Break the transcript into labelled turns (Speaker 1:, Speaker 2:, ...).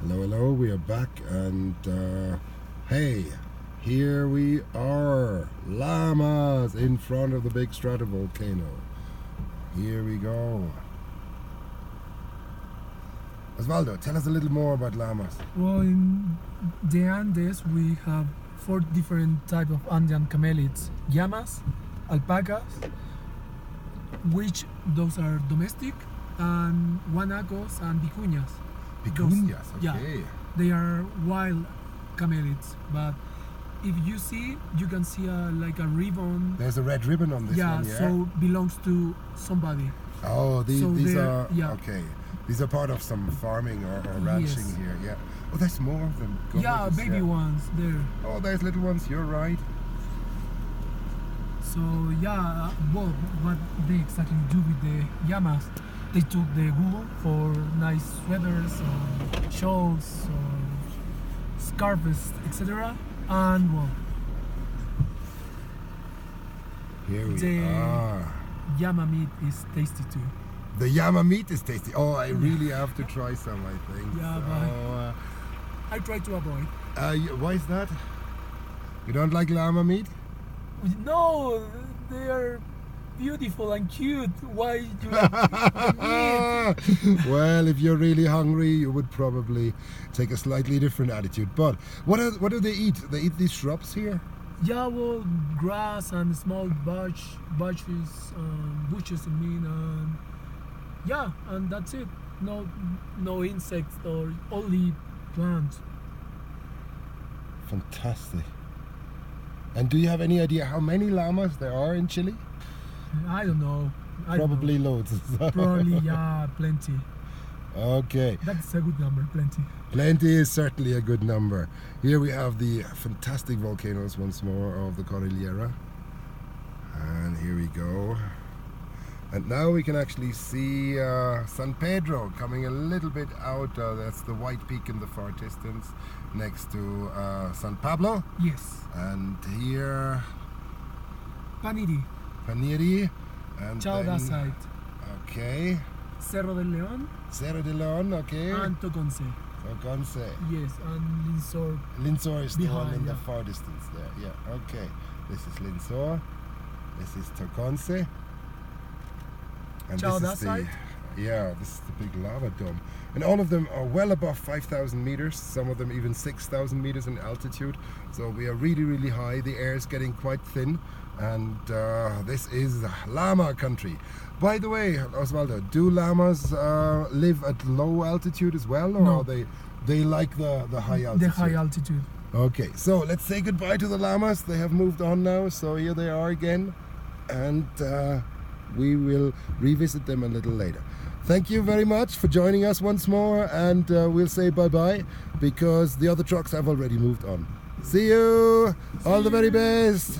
Speaker 1: Hello, hello, we are back and hey, here we are, Llamas in front of the big stratovolcano. Here we go. Osvaldo, tell us a little more about llamas.
Speaker 2: Well, in the Andes we have 4 different types of Andean camelids: llamas, alpacas, which those are domestic, and guanacos and vicuñas.
Speaker 1: Vicuñas, okay.
Speaker 2: Yeah, they are wild camelids, but if you see, you can see like a ribbon.
Speaker 1: There's a red ribbon on this one, yeah?
Speaker 2: So belongs to somebody.
Speaker 1: Oh, these are,
Speaker 2: yeah.
Speaker 1: Okay. These are part of some farming or ranching here, yeah. Oh, there's more of them.
Speaker 2: Yeah, baby ones there.
Speaker 1: Oh, there's little ones, you're right.
Speaker 2: So yeah, well, what they exactly do with the llamas, they took the wool for nice sweaters or shawls or scarves, etc. And well,
Speaker 1: Here we
Speaker 2: the
Speaker 1: are.
Speaker 2: llama meat is tasty too.
Speaker 1: The llama meat is tasty. Oh, I really have to try some, I think.
Speaker 2: Yeah,
Speaker 1: so,
Speaker 2: I try to avoid.
Speaker 1: why is that? You don't like llama meat?
Speaker 2: No, they are beautiful and cute. Why do you like the meat?
Speaker 1: Well, if you're really hungry, you would probably take a slightly different attitude. But what do they eat? They eat these shrubs here?
Speaker 2: Yeah, well, grass and small bushes, I mean, and yeah, and that's it. No insects or only plants.
Speaker 1: Fantastic. And do you have any idea how many llamas there are in Chile?
Speaker 2: I don't know.
Speaker 1: Probably loads.
Speaker 2: Probably, yeah, plenty.
Speaker 1: Okay.
Speaker 2: That's a good number, plenty.
Speaker 1: Plenty is certainly a good number. Here we have the fantastic volcanoes once more of the Cordillera. And here we go. And now we can actually see San Pedro coming a little bit out. That's the white peak in the far distance next to San Pablo.
Speaker 2: Yes.
Speaker 1: And here
Speaker 2: Paniri.
Speaker 1: Paniri. And
Speaker 2: Chowda side.
Speaker 1: Okay.
Speaker 2: Cerro de Leon.
Speaker 1: Cerro de Leon, okay.
Speaker 2: And Toconce.
Speaker 1: Toconce.
Speaker 2: Yes, and Linsor.
Speaker 1: Linsor is the one in the
Speaker 2: yeah.
Speaker 1: far distance there. Yeah, okay. This is Linsor. This is Toconce. And
Speaker 2: Chowda
Speaker 1: this is
Speaker 2: side.
Speaker 1: this is the big lava dome. And all of them are well above 5,000 meters, some of them even 6,000 meters in altitude. So we are really, really high. The air is getting quite thin. And this is llama country. By the way, Osvaldo, do llamas live at low altitude as well? Or
Speaker 2: No.
Speaker 1: are they like the high altitude?
Speaker 2: The high altitude.
Speaker 1: Okay, so let's say goodbye to the llamas. They have moved on now, so here they are again. And we will revisit them a little later. Thank you very much for joining us once more, and we'll say bye-bye because the other trucks have already moved on. See you! All the very best!